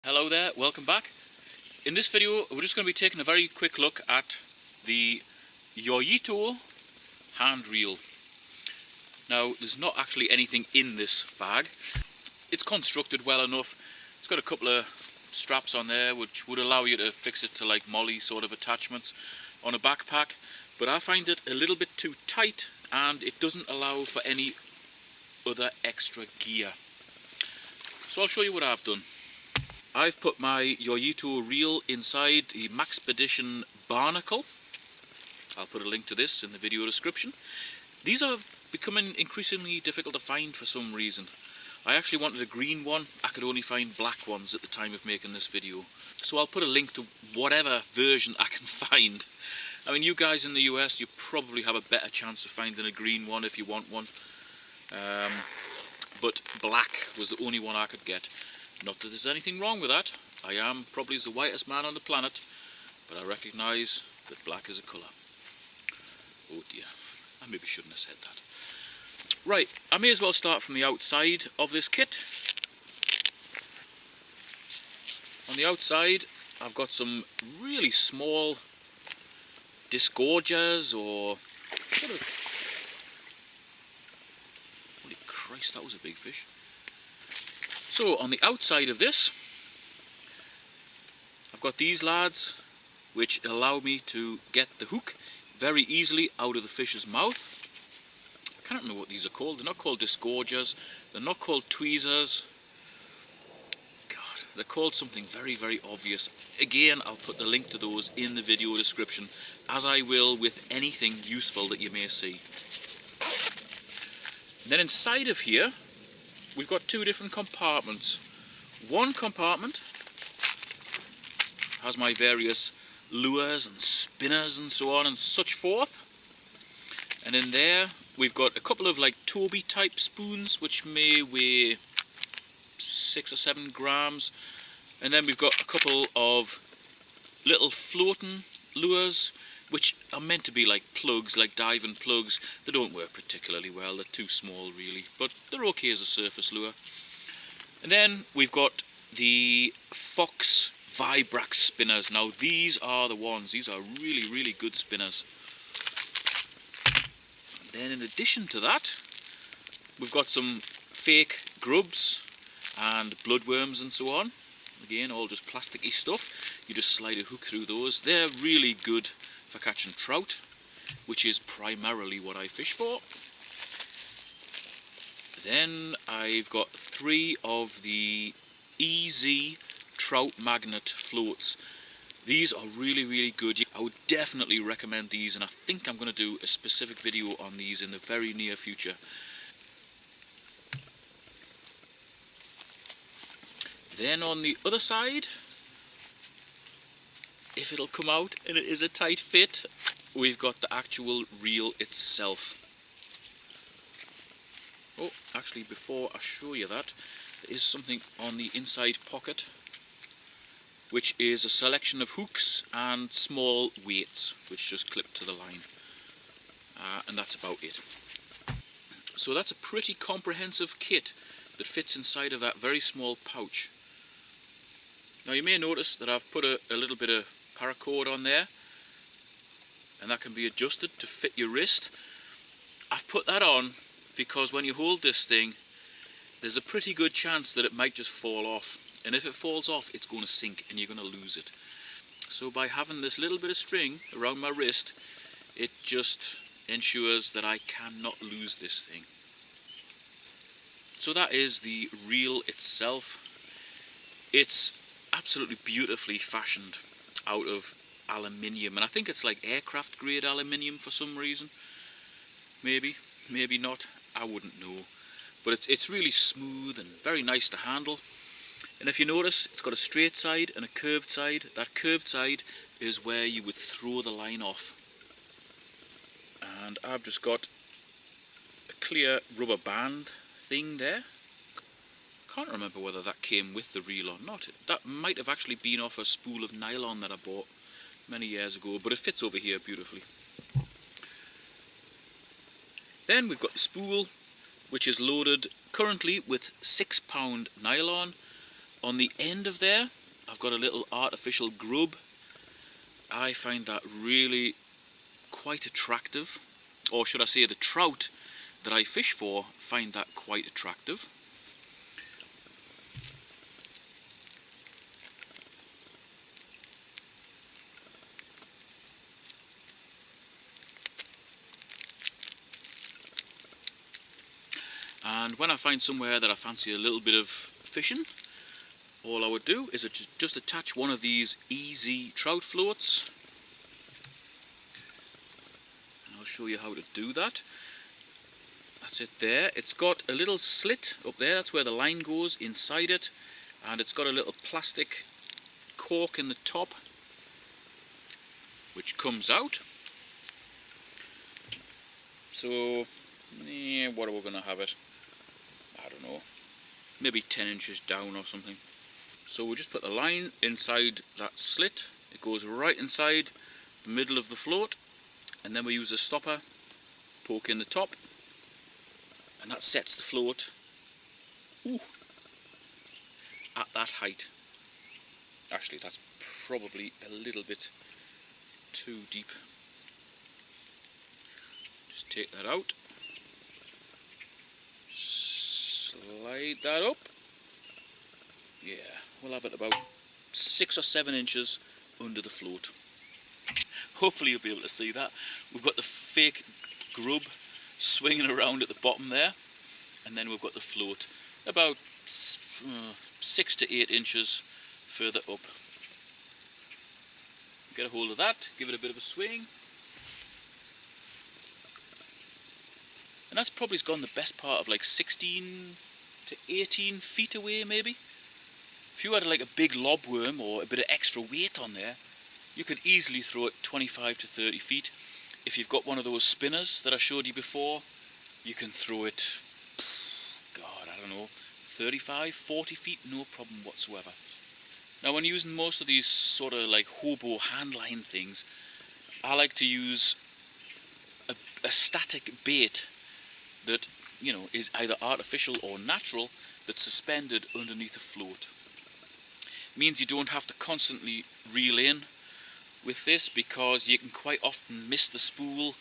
Hello there, welcome back. In this video we're just going to be taking a very quick look at the Yoyito hand reel. Now there's not actually anything in this bag. It's constructed well enough. It's got a couple of straps on there which would allow you to fix it to like molly sort of attachments on a backpack, but I find it a little bit too tight and it doesn't allow for any other extra gear. So I'll show you what I've done. I've put my Yoyito reel inside the Maxpedition barnacle. I'll put a link to this in the video description. These are becoming increasingly difficult to find for some reason. I actually wanted a green one. I could only find black ones at the time of making this video. So I'll put a link to whatever version I can find. I mean, you guys in the US, you probably have a better chance of finding a green one if you want one. But black was the only one I could get. Not that there's anything wrong with that. I am probably the whitest man on the planet, but I recognise that black is a colour. Oh dear, I maybe shouldn't have said that. Right, I may as well start from the outside of this kit. On the outside, I've got some really small disgorgers or... Holy Christ, that was a big fish. So on the outside of this, I've got these lads which allow me to get the hook very easily out of the fish's mouth. I can't remember what these are called. They're not called disgorgers, they're not called tweezers. God, they're called something very, very obvious. Again, I'll put the link to those in the video description, as I will with anything useful that you may see. And then inside of here, we've got two different compartments. One compartment has my various lures and spinners and so on and such forth. And in there we've got a couple of like Toby type spoons which may weigh 6 or 7 grams. And then we've got a couple of little floating lures which are meant to be like plugs, like diving plugs. They don't work particularly well, they're too small really, but they're okay as a surface lure. And then we've got the Fox Vibrax spinners. Now these are the ones, these are really, really good spinners. And then in addition to that, we've got some fake grubs and bloodworms and so on. Again, all just plasticky stuff. You just slide a hook through those. They're really good for catching trout, which is primarily what I fish for. Then I've got 3 of the EZ trout magnet floats. These are really, really good. I would definitely recommend these, and I think I'm going to do a specific video on these in the very near future. Then on the other side, if it'll come out and it is a tight fit, we've got the actual reel itself. Oh, actually before I show you that, there is something on the inside pocket, which is a selection of hooks and small weights which just clip to the line, and that's about it. So that's a pretty comprehensive kit that fits inside of that very small pouch. Now you may notice that I've put a little bit of paracord on there, and that can be adjusted to fit your wrist. I've put that on because when you hold this thing, there's a pretty good chance that it might just fall off, and if it falls off it's going to sink and you're going to lose it. So by having this little bit of string around my wrist, it just ensures that I cannot lose this thing. So that is the reel itself. It's absolutely beautifully fashioned out of aluminium, and I think it's like aircraft grade aluminium for some reason. Maybe not, I wouldn't know. But it's really smooth and very nice to handle. And if you notice, it's got a straight side and a curved side. That curved side is where you would throw the line off. And I've just got a clear rubber band thing there. Can't remember whether that came with the reel or not. That might have actually been off a spool of nylon that I bought many years ago, but it fits over here beautifully. Then we've got the spool, which is loaded currently with 6-pound nylon. On the end of there, I've got a little artificial grub. I find that really quite attractive, or should I say the trout that I fish for find that quite attractive. And when I find somewhere that I fancy a little bit of fishing, all I would do is just attach one of these easy trout floats. And I'll show you how to do that. That's it there. It's got a little slit up there, that's where the line goes inside it. And it's got a little plastic cork in the top, which comes out. So, what are we going to have it? I don't know, maybe 10 inches down or something. So we just put the line inside that slit. It goes right inside the middle of the float, and then we use a stopper, poke in the top, and that sets the float at that height. Actually, that's probably a little bit too deep. Just take that out. Slide that up. Yeah, we'll have it about 6 or 7 inches under the float. Hopefully you'll be able to see that. We've got the fake grub swinging around at the bottom there, and then we've got the float about 6 to 8 inches further up. Get a hold of that, give it a bit of a swing. And that's probably gone the best part of like 16 to 18 feet away maybe. If you had like a big lobworm or a bit of extra weight on there, you could easily throw it 25 to 30 feet. If you've got one of those spinners that I showed you before, you can throw it, God, I don't know, 35, 40 feet, no problem whatsoever. Now when using most of these sort of like hobo handline things, I like to use a static bait that, you know, is either artificial or natural, that's suspended underneath a float. Means you don't have to constantly reel in with this, because you can quite often miss the spool,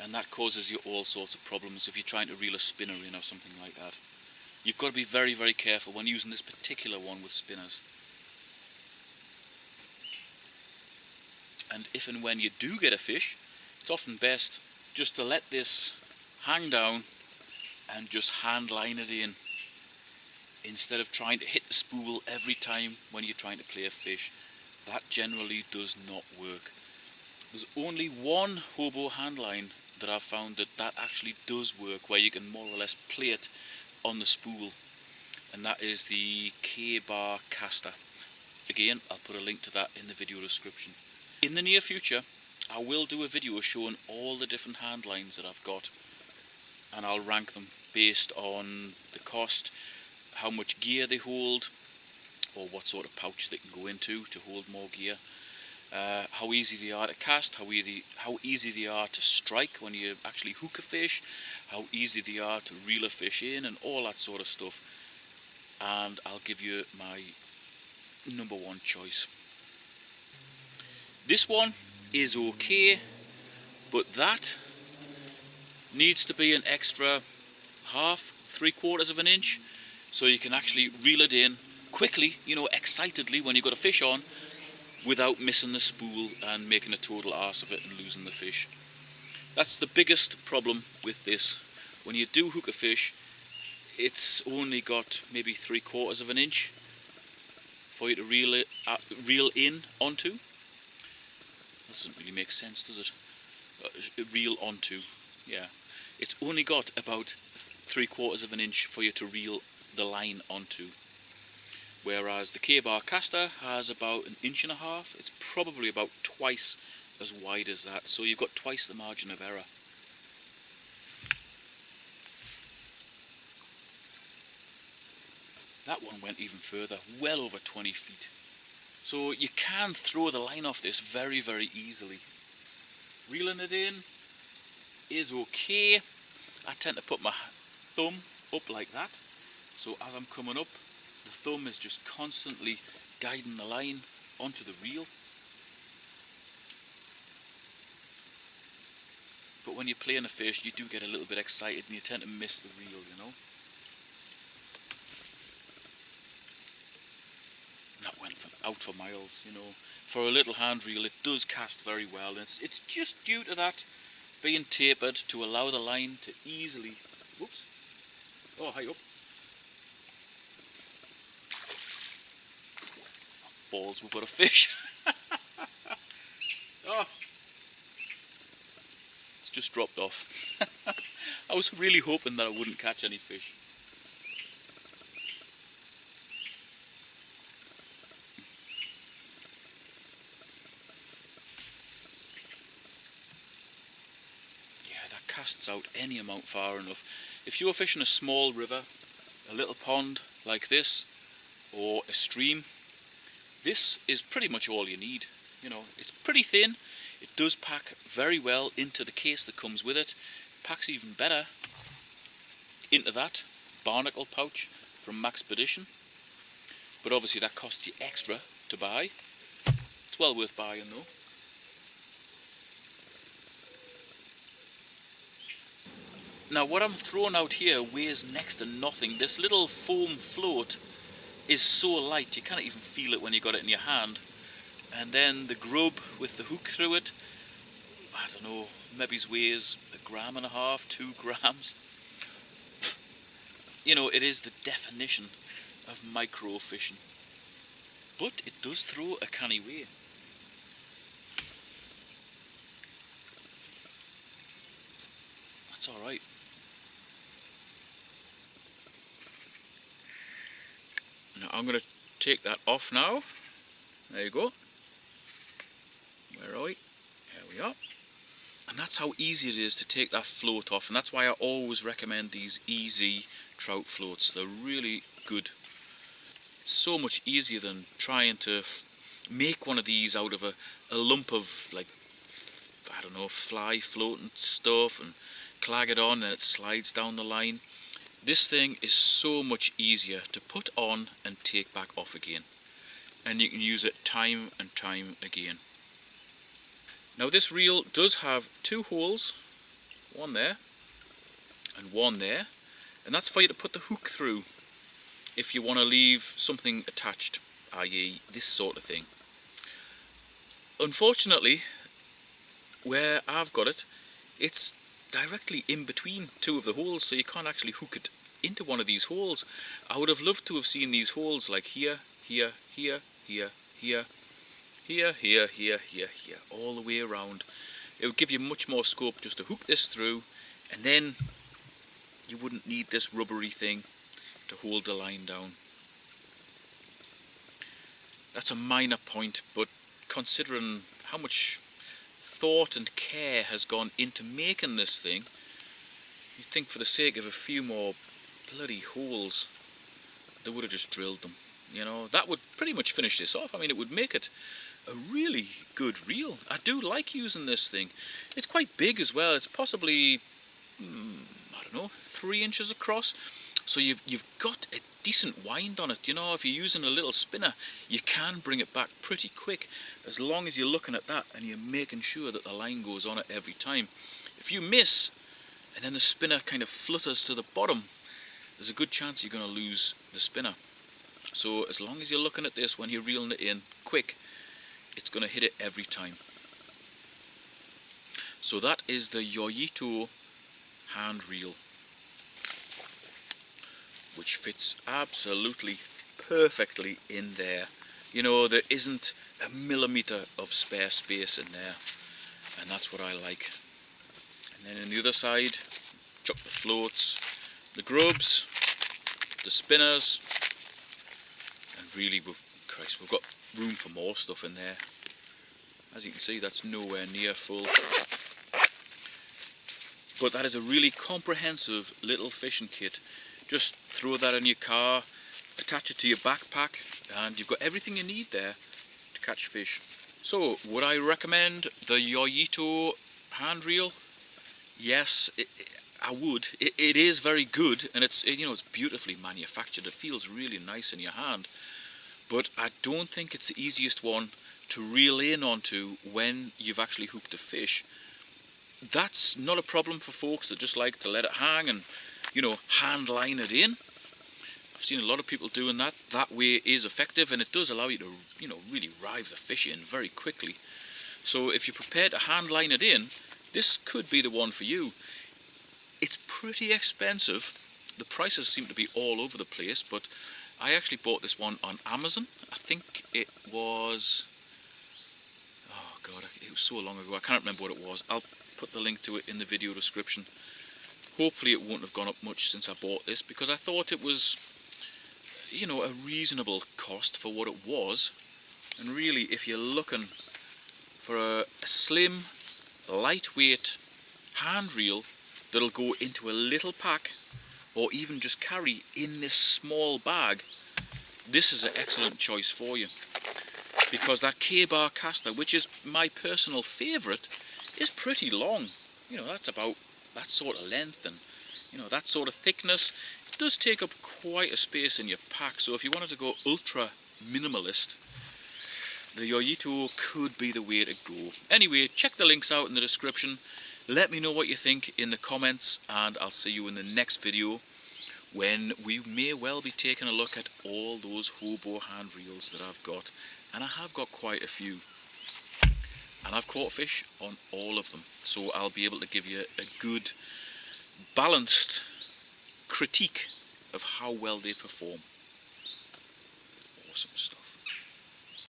and that causes you all sorts of problems if you're trying to reel a spinner in or something like that. You've got to be very, very careful when using this particular one with spinners. And if and when you do get a fish, it's often best just to let this hang down and just hand line it in, instead of trying to hit the spool every time when you're trying to play a fish. That generally does not work. There's only one hobo handline that I've found that actually does work, where you can more or less play it on the spool, and that is the K-bar caster. Again, I'll put a link to that in the video description. In the near future, I will do a video showing all the different handlines that I've got, and I'll rank them based on the cost, how much gear they hold, or what sort of pouch they can go into to hold more gear, how easy they are to cast, how easy they are to strike when you actually hook a fish, how easy they are to reel a fish in, and all that sort of stuff. And I'll give you my number one choice. This one is okay, but that needs to be an extra half, 3/4 of an inch, so you can actually reel it in quickly, you know, excitedly when you've got a fish on, without missing the spool and making a total arse of it and losing the fish. That's the biggest problem with this. When you do hook a fish, it's only got maybe 3/4 of an inch for you to reel in onto. Doesn't really make sense, does it? Reel onto, yeah. It's only got about 3/4 of an inch for you to reel the line onto. Whereas the K-bar caster has about 1.5 inches. It's probably about twice as wide as that, so you've got twice the margin of error. That one went even further, well over 20 feet. So you can throw the line off this very, very easily. Reeling it in is okay. I tend to put my thumb up like that, so as I'm coming up, the thumb is just constantly guiding the line onto the reel. But when you're playing a fish, you do get a little bit excited and you tend to miss the reel, you know. And that went out for miles, you know. For a little hand reel, it does cast very well. And it's just due to that being tapered to allow the line to easily, whoops, oh, high up. Balls, we've got a fish. Oh, it's just dropped off. I was really hoping that I wouldn't catch any fish. Yeah, that casts out any amount far enough. If you're fishing a small river, a little pond like this, or a stream, this is pretty much all you need. You know, it's pretty thin. It does pack very well into the case that comes with it. Packs even better into that barnacle pouch from Maxpedition. But obviously that costs you extra to buy. It's well worth buying though. Now what I'm throwing out here weighs next to nothing. This little foam float is so light you can't even feel it when you got it in your hand. And then the grub with the hook through it, I don't know, maybe it weighs 1.5 grams, 2 grams. You know, it is the definition of micro fishing. But it does throw a canny weight. That's alright. Now I'm going to take that off now. There you go. Where are we? Here we are. And that's how easy it is to take that float off, and that's why I always recommend these easy trout floats. They're really good. It's so much easier than trying to make one of these out of a lump of, like, I don't know, fly floating stuff and clag it on and it slides down the line. This thing is so much easier to put on and take back off again, and you can use it time and time again. Now this reel does have 2 holes, one there and one there, and that's for you to put the hook through if you want to leave something attached, i.e. this sort of thing. Unfortunately, where I've got it, it's directly in between 2 of the holes, so you can't actually hook it into one of these holes. I would have loved to have seen these holes like here, here, here, here, here, here, here, here, here, here, all the way around. It would give you much more scope just to hook this through, and then you wouldn't need this rubbery thing to hold the line down. That's a minor point, but considering how much thought and care has gone into making this thing, you'd think for the sake of a few more bloody holes they would have just drilled them. You know, that would pretty much finish this off. I mean, it would make it a really good reel. I do like using this thing. It's quite big as well. It's possibly, I don't know, 3 inches across. So you've got a decent wind on it. You know, if you're using a little spinner, you can bring it back pretty quick, as long as you're looking at that and you're making sure that the line goes on it every time. If you miss, and then the spinner kind of flutters to the bottom, there's a good chance you're going to lose the spinner. So as long as you're looking at this when you're reeling it in quick, it's going to hit it every time. So that is the Yoyito hand reel, which fits absolutely perfectly in there. You know, there isn't a millimetre of spare space in there, and that's what I like. And then on the other side, chuck the floats, the grubs, the spinners, and really we've got room for more stuff in there. As you can see, that's nowhere near full. But that is a really comprehensive little fishing kit. Just throw that in your car, attach it to your backpack, and you've got everything you need there to catch fish. So, would I recommend the Yoyito hand reel? Yes, I would. It is very good, and it's beautifully manufactured. It feels really nice in your hand, but I don't think it's the easiest one to reel in onto when you've actually hooked a fish. That's not a problem for folks that just like to let it hang and hand line it in. I've seen a lot of people doing that. That way is effective, and it does allow you to really rive the fish in very quickly. So if you're prepared to hand line it in, this could be the one for you. It's pretty expensive. The prices seem to be all over the place, but I actually bought this one on Amazon. I think it was, oh god, it was so long ago, I can't remember what it was. I'll put the link to it in the video description. Hopefully it won't have gone up much since I bought this, because I thought it was, a reasonable cost for what it was. And really, if you're looking for a slim, lightweight hand reel that'll go into a little pack, or even just carry in this small bag, this is an excellent choice for you. Because that K-bar caster, which is my personal favourite, is pretty long. That's about that sort of length and that sort of thickness. It does take up quite a space in your pack, so if you wanted to go ultra minimalist, the Yoyito could be the way to go. Anyway, check the links out in the description. Let me know what you think in the comments, and I'll see you in the next video, when we may well be taking a look at all those hobo hand reels that I've got. And I have got quite a few. And I've caught fish on all of them. So I'll be able to give you a good, balanced critique of how well they perform. Awesome stuff.